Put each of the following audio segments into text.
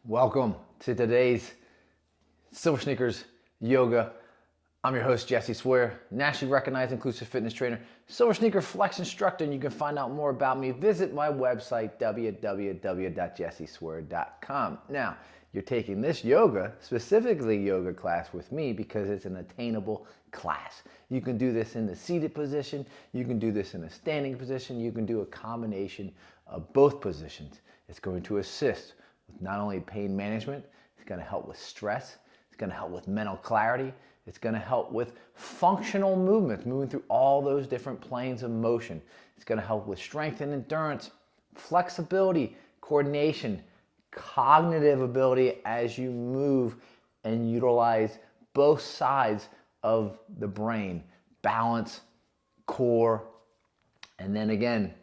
Welcome to today's SilverSneakers Yoga. I'm your host, Jesse Swear, nationally recognized inclusive fitness trainer, SilverSneaker Flex instructor, and you can find out more about me. Visit my website, www.jesseswear.com. Now, you're taking this yoga, specifically yoga class with me because it's an attainable class. You can do this in the seated position, you can do this in a standing position, you can do a combination of both positions. It's going to assist with not only pain management, it's going to help with stress, it's going to help with mental clarity, it's going to help with functional movements, moving through all those different planes of motion. It's going to help with strength and endurance, flexibility, coordination, cognitive ability as you move and utilize both sides of the brain, balance, core, and then again,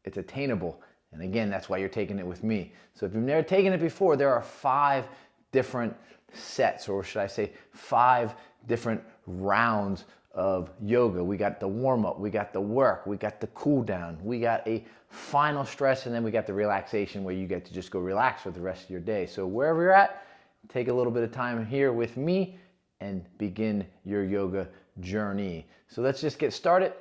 it's attainable. And again, that's why you're taking it with me. So if you've never taken it before, there are 5 different sets, or should I say 5 different rounds of yoga. We got the warm-up, we got the work, we got the cool down, we got a final stress, and then we got the relaxation where you get to just go relax for the rest of your day. So wherever you're at, take a little bit of time here with me and begin your yoga journey. So let's just get started.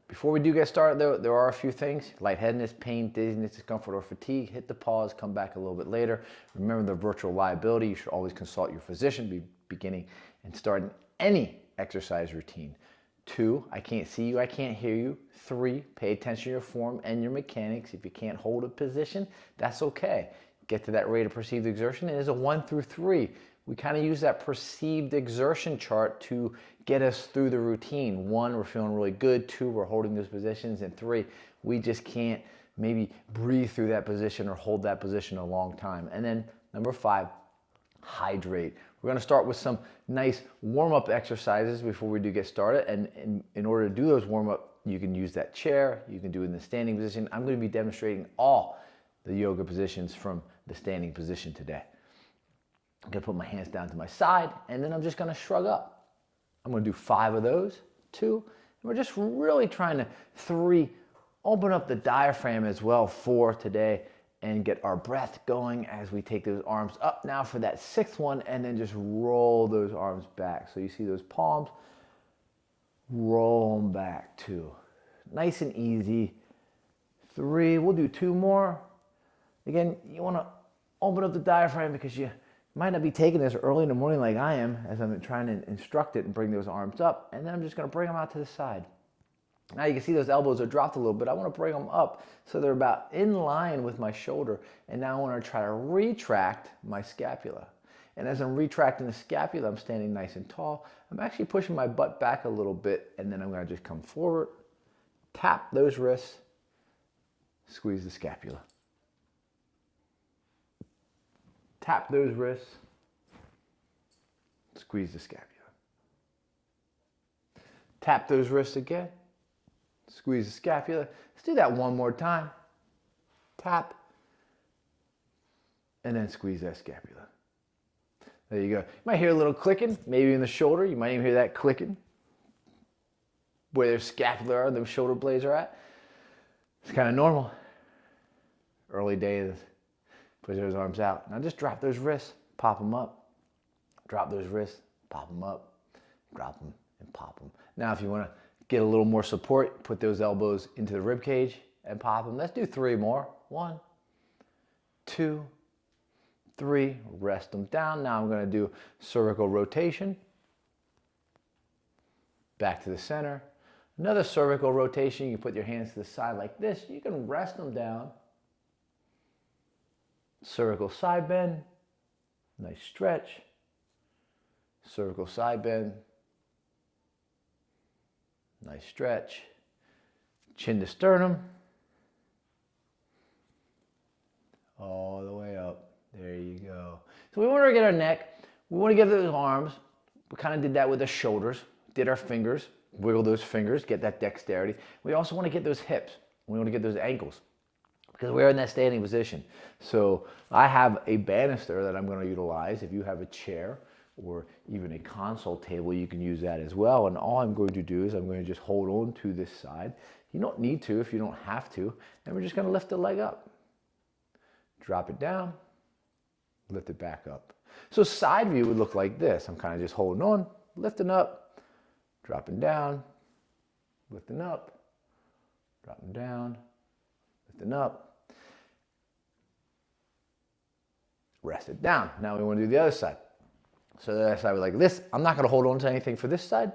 Before we do get started though, there are a few things: lightheadedness, pain, dizziness, discomfort, or fatigue. Hit the pause, come back a little bit later. Remember the virtual liability. You should always consult your physician beginning and starting any exercise routine. 2, I can't see you, I can't hear you. 3, pay attention to your form and your mechanics. If you can't hold a position, that's okay. Get to that rate of perceived exertion. It is a 1 through 3. We kind of use that perceived exertion chart to get us through the routine. 1, we're feeling really good. 2, we're holding those positions. And 3, we just can't maybe breathe through that position or hold that position a long time. And then number 5, hydrate. We're going to start with some nice warm-up exercises before we do get started. And in order to do those warm-up, you can use that chair. You can do it in the standing position. I'm going to be demonstrating all the yoga positions from the standing position today. I'm going to put my hands down to my side, and then I'm just going to shrug up. I'm going to do 5 of those, 2, and we're just really trying to 3, open up the diaphragm as well, 4 today, and get our breath going as we take those arms up now for that 6th one, and then just roll those arms back. So you see those palms, roll them back, 2. Nice and easy. 3, we'll do 2 more. Again, you want to open up the diaphragm because you might not be taking this early in the morning like I am, as I'm trying to instruct it and bring those arms up. And then I'm just going to bring them out to the side. Now you can see those elbows are dropped a little bit. I want to bring them up so they're about in line with my shoulder. And now I want to try to retract my scapula. And as I'm retracting the scapula, I'm standing nice and tall. I'm actually pushing my butt back a little bit, and then I'm going to just come forward, tap those wrists, squeeze the scapula. Tap those wrists, squeeze the scapula. Tap those wrists again, squeeze the scapula. Let's do that one more time. Tap, and then squeeze that scapula. There you go. You might hear a little clicking, maybe in the shoulder. You might even hear that clicking where their scapula are, those shoulder blades are at. It's kind of normal. Early days. Push those arms out. Now just drop those wrists, pop them up. Drop those wrists, pop them up. Drop them and pop them. Now if you want to get a little more support, put those elbows into the rib cage and pop them. Let's do 3 more. 1, 2, 3. Rest them down. Now I'm going to do cervical rotation. Back to the center. Another cervical rotation. You can put your hands to the side like this. You can rest them down. Cervical side bend, nice stretch. Cervical side bend, nice stretch. Chin to sternum, all the way up. There you go. So we want to get our neck, we want to get those arms. We kind of did that with the shoulders, did our fingers, wiggle those fingers, get that dexterity. We also want to get those hips, we want to get those ankles, because we're in that standing position. So I have a banister that I'm going to utilize. If you have a chair or even a console table, you can use that as well. And all I'm going to do is I'm going to just hold on to this side. You don't need to if you don't have to. And we're just going to lift the leg up. Drop it down. lift it back up. So side view would look like this. I'm kind of just holding on, lifting up, dropping down, lifting up, dropping down, lifting up, rest it down. Now we want to do the other side. So the other side would like this. I'm not going to hold on to anything for this side.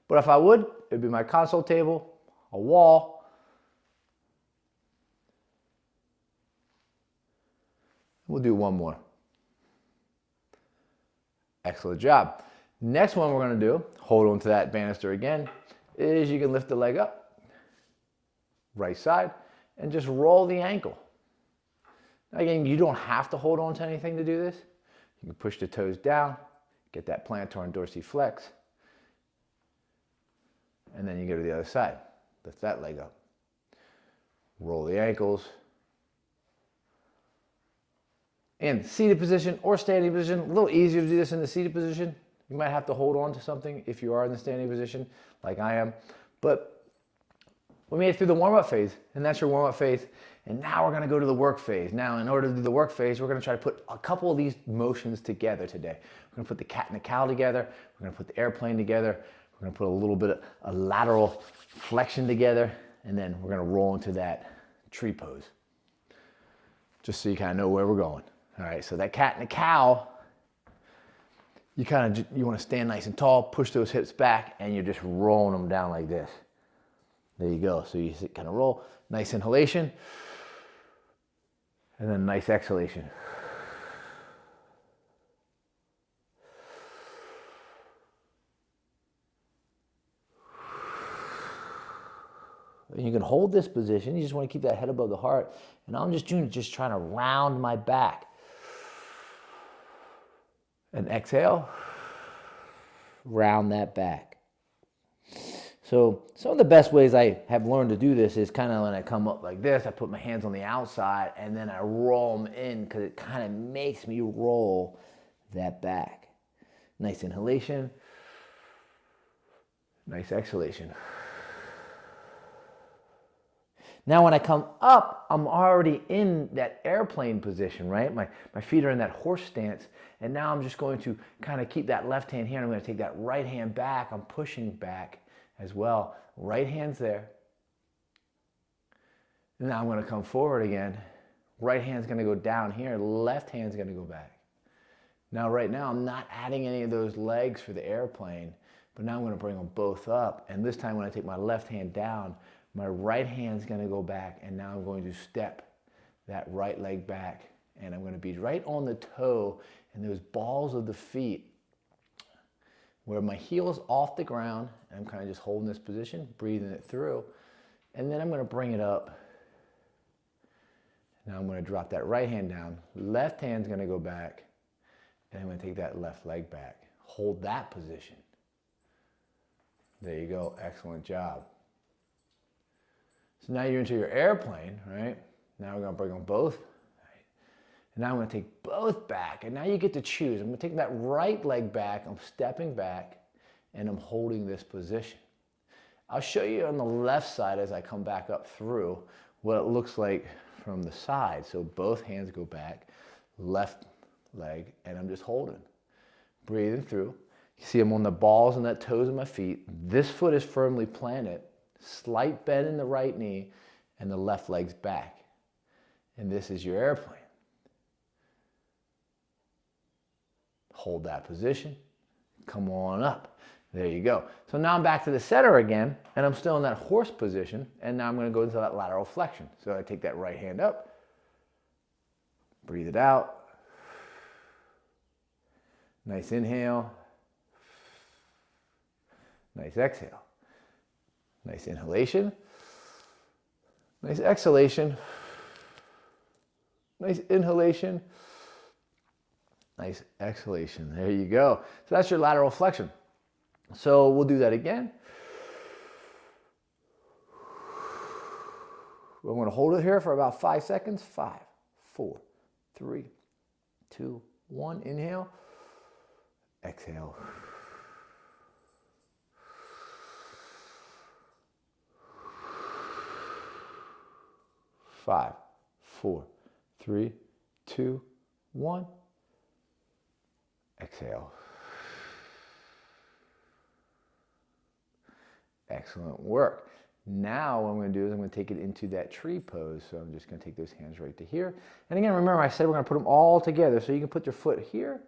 But if I would, it'd be my console table, a wall. We'll do one more. Excellent job. Next one we're going to do, hold on to that banister again, is you can lift the leg up, right side, and just roll the ankle. Now again, you don't have to hold on to anything to do this. You can push the toes down, get that plantar and dorsiflex, and then you go to the other side. Lift that leg up. Roll the ankles. In seated position or standing position, a little easier to do this in the seated position. You might have to hold on to something if you are in the standing position, like I am. But we made it through the warm-up phase, and that's your warm-up phase. And now we're going to go to the work phase. Now, in order to do the work phase, we're going to try to put a couple of these motions together today. We're going to put the cat and the cow together. We're going to put the airplane together. We're going to put a little bit of a lateral flexion together, and then we're going to roll into that tree pose, just so you kind of know where we're going. All right, so that cat and the cow, you want to stand nice and tall, push those hips back, and you're just rolling them down like this. There you go. So you kind of roll, nice inhalation, and then nice exhalation. You can hold this position. You just want to keep that head above the heart. And I'm just trying to round my back. And exhale, round that back. So some of the best ways I have learned to do this is kind of when I come up like this, I put my hands on the outside and then I roll them in because it kind of makes me roll that back. Nice inhalation, nice exhalation. Now when I come up, I'm already in that airplane position, right? My feet are in that horse stance, and now I'm just going to kind of keep that left hand here, and I'm going to take that right hand back. I'm pushing back as well. Right hand's there. Now I'm going to come forward again. Right hand's going to go down here. Left hand's going to go back. Now right now I'm not adding any of those legs for the airplane, but now I'm going to bring them both up, and this time when I take my left hand down, my right hand's going to go back, and now I'm going to step that right leg back, and I'm going to be right on the toe and those balls of the feet where my heel's off the ground, and I'm kind of just holding this position, breathing it through, and then I'm going to bring it up. Now I'm going to drop that right hand down, left hand's going to go back, and I'm going to take that left leg back. Hold that position. There you go. Excellent job. So now you're into your airplane, right? Now we're going to bring them both. Right? And now I'm going to take both back. And now you get to choose. I'm going to take that right leg back. I'm stepping back, and I'm holding this position. I'll show you on the left side as I come back up through what it looks like from the side. So both hands go back, left leg, and I'm just holding. Breathing through. You see I'm on the balls and the toes of my feet. This foot is firmly planted. Slight bend in the right knee, and the left leg's back. And this is your airplane. Hold that position. Come on up. There you go. So now I'm back to the center again, and I'm still in that horse position, and now I'm going to go into that lateral flexion. So I take that right hand up, breathe it out. Nice inhale. Nice exhale. Nice inhalation. Nice exhalation. Nice inhalation. Nice exhalation. There you go. So that's your lateral flexion. So we'll do that again. I'm going to hold it here for about 5 seconds. 5, 4, 3, 2, 1. Inhale. Exhale. 5, 4, 3, 2, 1. Exhale. Excellent work. Now what I'm going to do is I'm going to take it into that tree pose. So I'm just going to take those hands right to here. And again, remember I said we're going to put them all together. So you can put your foot here.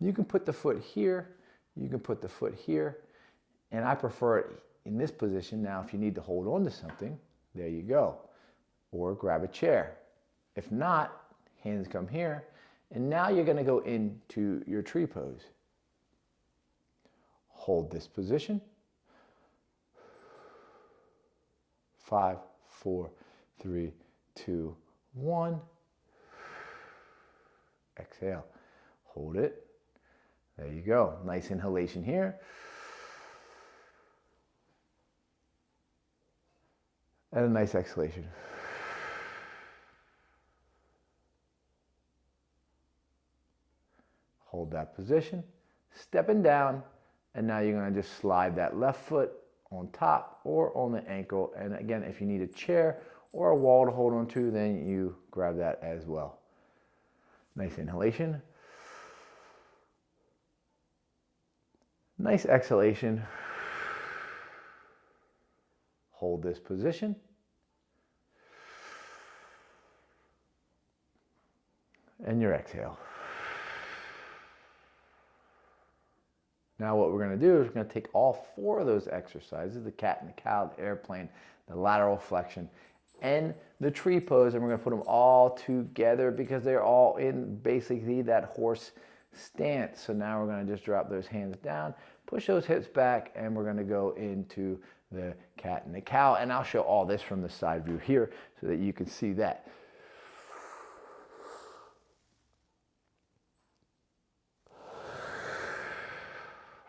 You can put the foot here. You can put the foot here. And I prefer it in this position. Now, if you need to hold on to something, there you go. Or grab a chair. If not, hands come here. And now you're going to go into your tree pose. Hold this position. 5, 4, 3, 2, 1. Exhale. Hold it. There you go. Nice inhalation here. And a nice exhalation. Hold that position. Stepping down. And now you're going to just slide that left foot on top or on the ankle. And again, if you need a chair or a wall to hold on to, then you grab that as well. Nice inhalation. Nice exhalation. Hold this position. And your exhale. Now what we're going to do is we're going to take all 4 of those exercises, the cat and the cow, the airplane, the lateral flexion, and the tree pose, and we're going to put them all together because they're all in basically that horse stance. So now we're going to just drop those hands down, push those hips back, and we're going to go into the cat and the cow. And I'll show all this from the side view here so that you can see that.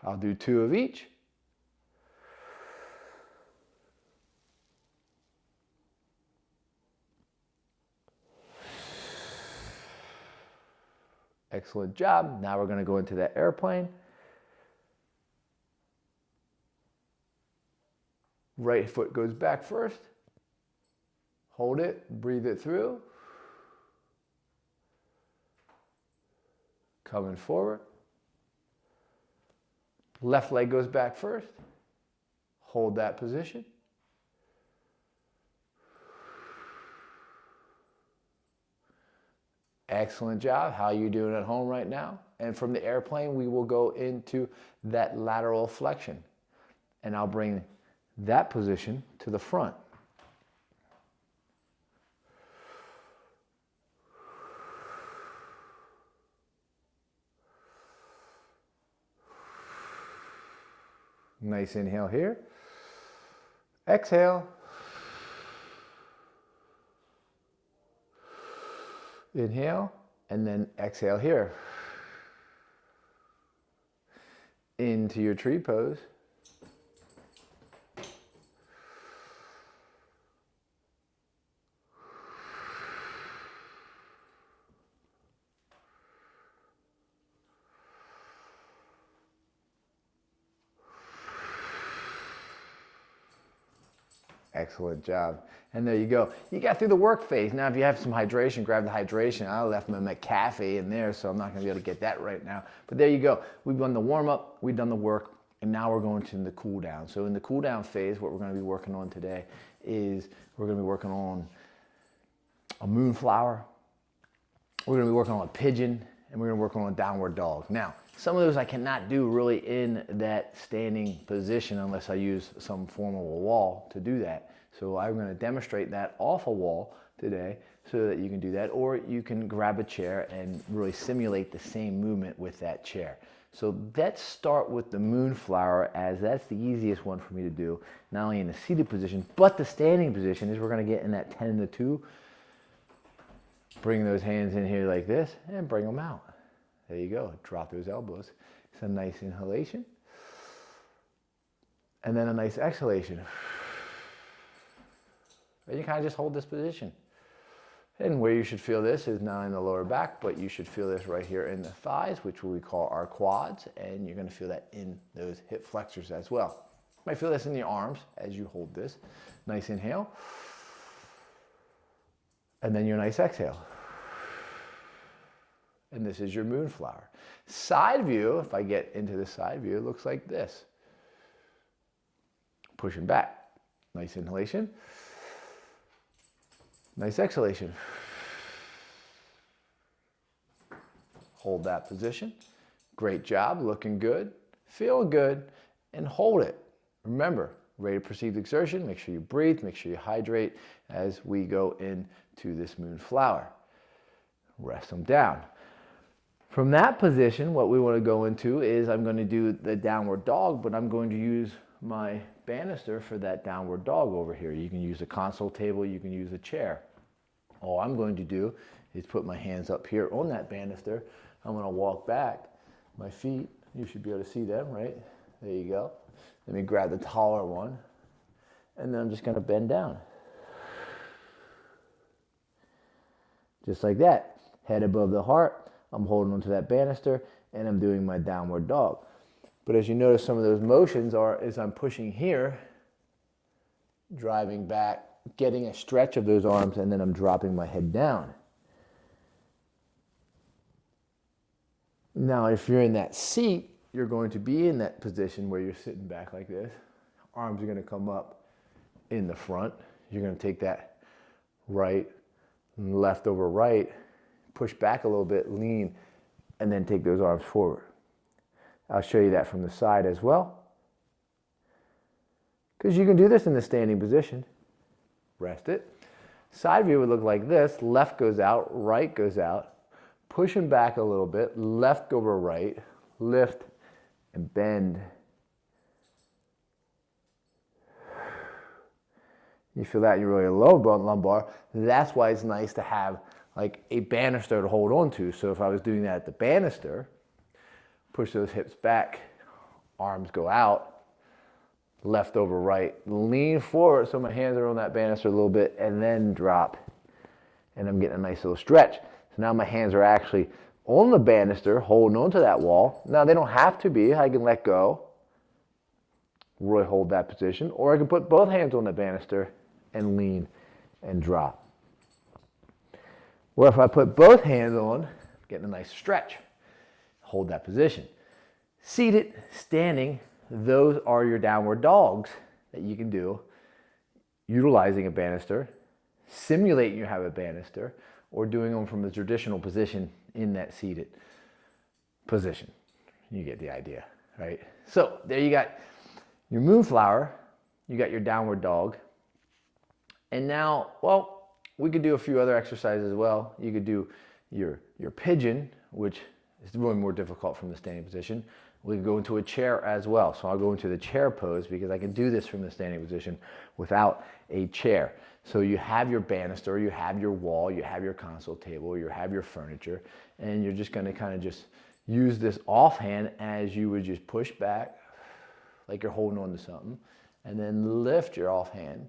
I'll do 2 of each. Excellent job. Now we're going to go into that airplane. Right foot goes back first. Hold it, breathe it through. Coming forward. Left leg goes back first. Hold that position. Excellent job. How are you doing at home right now? And from the airplane, we will go into that lateral flexion. And I'll bring that position to the front. Nice inhale here. Exhale. Inhale, and then exhale here. Into your tree pose. Excellent job. And there you go. You got through the work phase. Now, if you have some hydration, grab the hydration. I left my McCafe in there, so I'm not going to be able to get that right now. But there you go. We've done the warm-up, we've done the work, and now we're going to the cool down. So in the cool down phase, what we're going to be working on today is we're going to be working on a moonflower. We're going to be working on a pigeon, and we're going to work on a downward dog. Now, some of those I cannot do really in that standing position unless I use some form of a wall to do that. So I'm going to demonstrate that off a wall today so that you can do that, or you can grab a chair and really simulate the same movement with that chair. So let's start with the moonflower, as that's the easiest one for me to do, not only in the seated position, but the standing position is we're going to get in that 10 to 2. Bring those hands in here like this and bring them out. There you go. Drop those elbows. It's a nice inhalation. And then a nice exhalation. And you kind of just hold this position. And where you should feel this is not in the lower back, but you should feel this right here in the thighs, which we call our quads. And you're going to feel that in those hip flexors as well. You might feel this in your arms as you hold this. Nice inhale. And then your nice exhale. and this is your moonflower. Side view, if I get into the side view, it looks like this. Pushing back. Nice inhalation. Nice exhalation. Hold that position. Great job, looking good, feeling good, and hold it. Remember, rate of perceived exertion, make sure you breathe, make sure you hydrate as we go into this moonflower. Rest them down. From that position, what we want to go into is I'm going to do the downward dog, but I'm going to use my banister for that downward dog over here. You can use a console table, you can use a chair. All I'm going to do is put my hands up here on that banister. I'm going to walk back. My feet, you should be able to see them, right? There you go. Let me grab the taller one, and then I'm just going to bend down. Just like that. Head above the heart. I'm holding onto that banister, and I'm doing my downward dog. But as you notice, some of those motions are as I'm pushing here, driving back, getting a stretch of those arms, and then I'm dropping my head down. Now, if you're in that seat, you're going to be in that position where you're sitting back like this. Arms are going to come up in the front. You're going to take that right, left over right, push back a little bit, lean, and then take those arms forward. I'll show you that from the side as well. Because you can do this in the standing position. Rest it. Side view would look like this. Left goes out, right goes out. Pushing back a little bit, left over right, lift and bend. You feel that in your really low lumbar. That's why it's nice to have like a banister to hold on to. So if I was doing that at the banister, push those hips back, arms go out, left over right, lean forward so my hands are on that banister a little bit, and then drop. And I'm getting a nice little stretch. So now my hands are actually on the banister, holding onto that wall. Now they don't have to be, I can let go, really hold that position, or I can put both hands on the banister and lean and drop. Or if I put both hands on, getting a nice stretch, hold that position. Seated, standing, those are your downward dogs that you can do utilizing a banister, simulating you have a banister, or doing them from the traditional position in that seated position. You get the idea, right? So there you got your moonflower, you got your downward dog, and now, well, we could do a few other exercises as well. You could do your pigeon, which is really more difficult from the standing position. We could go into a chair as well. So I'll go into the chair pose because I can do this from the standing position without a chair. So you have your banister, you have your wall, you have your console table, you have your furniture, and you're just going to kind of just use this offhand as you would just push back like you're holding on to something, and then lift your offhand,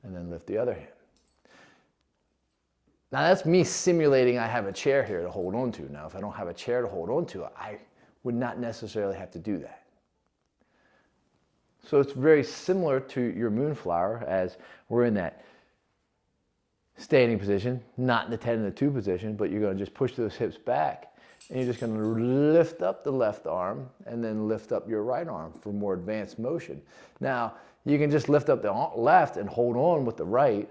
and then lift the other hand. Now that's me simulating I have a chair here to hold on to. Now if I don't have a chair to hold on to, I would not necessarily have to do that. So it's very similar to your moonflower as we're in that standing position, not in the 10 and the 2 position, but you're going to just push those hips back and you're just going to lift up the left arm and then lift up your right arm for more advanced motion. Now you can just lift up the left and hold on with the right,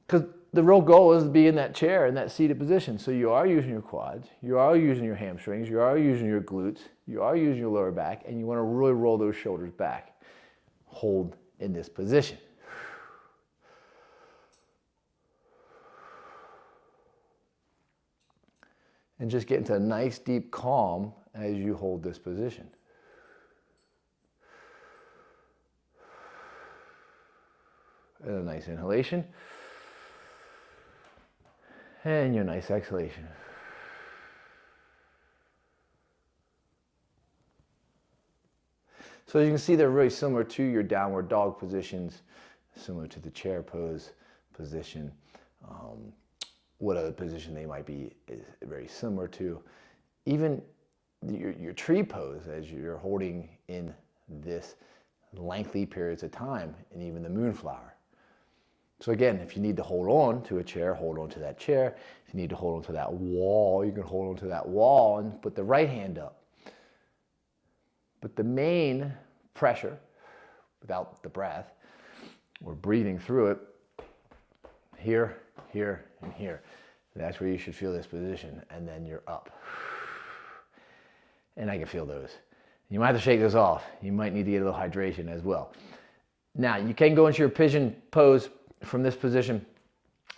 because the real goal is to be in that chair, in that seated position. So you are using your quads, you are using your hamstrings, you are using your glutes, you are using your lower back, and you want to really roll those shoulders back. Hold in this position. And just get into a nice deep calm as you hold this position. And a nice inhalation. And your nice exhalation. So you can see they're very similar to your downward dog positions, similar to the chair pose position. What other position they might be is very similar to. Even your tree pose as you're holding in this lengthy periods of time, and even the moonflower. So again, if you need to hold on to a chair, hold on to that chair. If you need to hold on to that wall, you can hold on to that wall and put the right hand up. But the main pressure, without the breath, or breathing through it, here, here, and here. That's where you should feel this position, and then you're up. And I can feel those. You might have to shake those off. You might need to get a little hydration as well. Now, you can go into your pigeon pose from this position.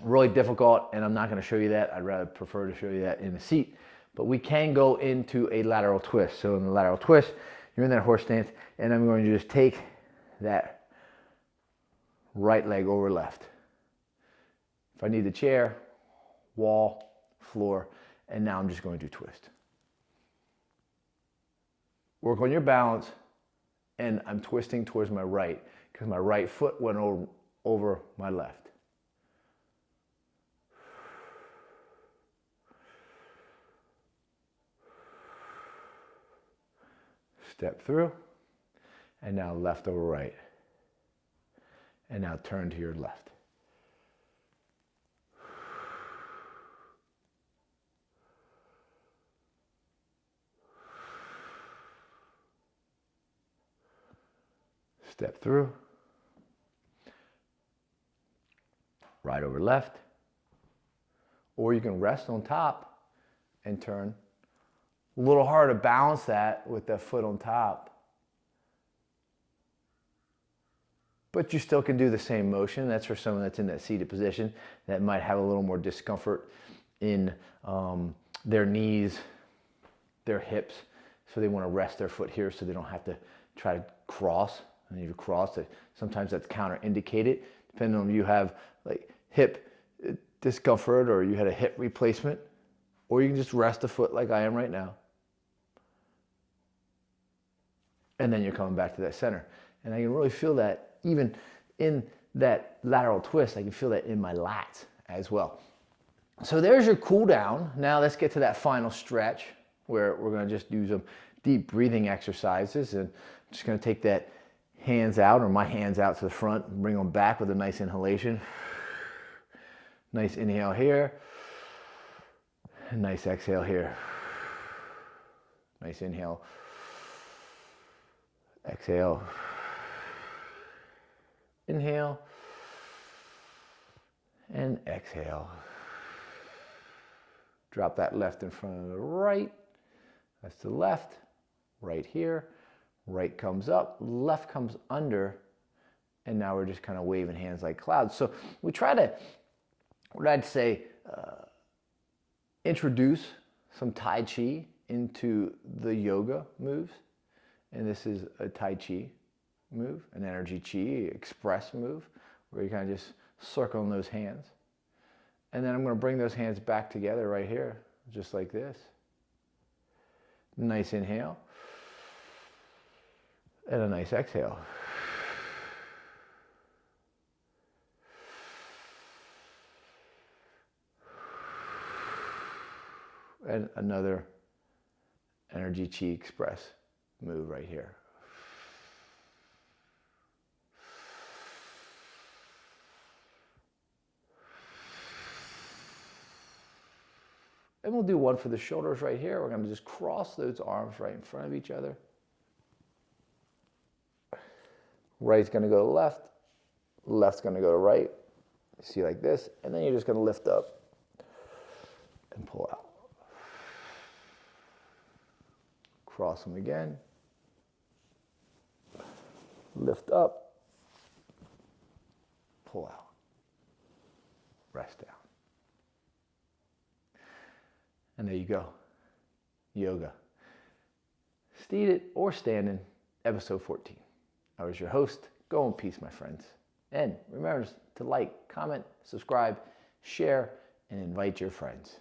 Really difficult, and I'm not going to show you that. I'd rather prefer to show you that in the seat. But we can go into a lateral twist. So in the lateral twist, you're in that horse stance, and I'm going to just take that right leg over left. If I need the chair, wall, floor, and now I'm just going to twist. Work on your balance, and I'm twisting towards my right because my right foot went over my left. Step through, and now left over right. And now turn to your left. Step through, right over left, or you can rest on top and turn. A little hard to balance that with the foot on top, but you still can do the same motion. That's for someone that's in that seated position that might have a little more discomfort in their knees, their hips, so they want to rest their foot here so they don't have to try to cross. And if you cross it, sometimes that's counterindicated, depending on if you have like hip discomfort or you had a hip replacement, or you can just rest the foot like I am right now. And then you're coming back to that center. And I can really feel that even in that lateral twist, I can feel that in my lats as well. So there's your cool down. Now let's get to that final stretch where we're gonna just do some deep breathing exercises. And I'm just gonna take that hands out, or my hands out to the front, and bring them back with a nice inhalation. Nice inhale here. And nice exhale here. Nice inhale. Exhale. Inhale. And exhale. Drop that left in front of the right. That's the left. Right here. Right comes up, left comes under, and now we're just kind of waving hands like clouds. So we try to, what I'd say, introduce some Tai Chi into the yoga moves. And this is a Tai Chi move, an energy Chi express move, where you kind of just circle in those hands. And then I'm going to bring those hands back together right here, just like this. Nice inhale. And a nice exhale. And another energy Chi express move right here. And we'll do one for the shoulders right here. We're going to just cross those arms right in front of each other. Right's going to go to left, left's going to go to right. See, like this, and then you're just going to lift up and pull out. Cross them again. Lift up, pull out, rest down. And there you go. Yoga. Seated or standing, episode 14. I was your host. Go in peace, my friends. And remember to like, comment, subscribe, share, and invite your friends.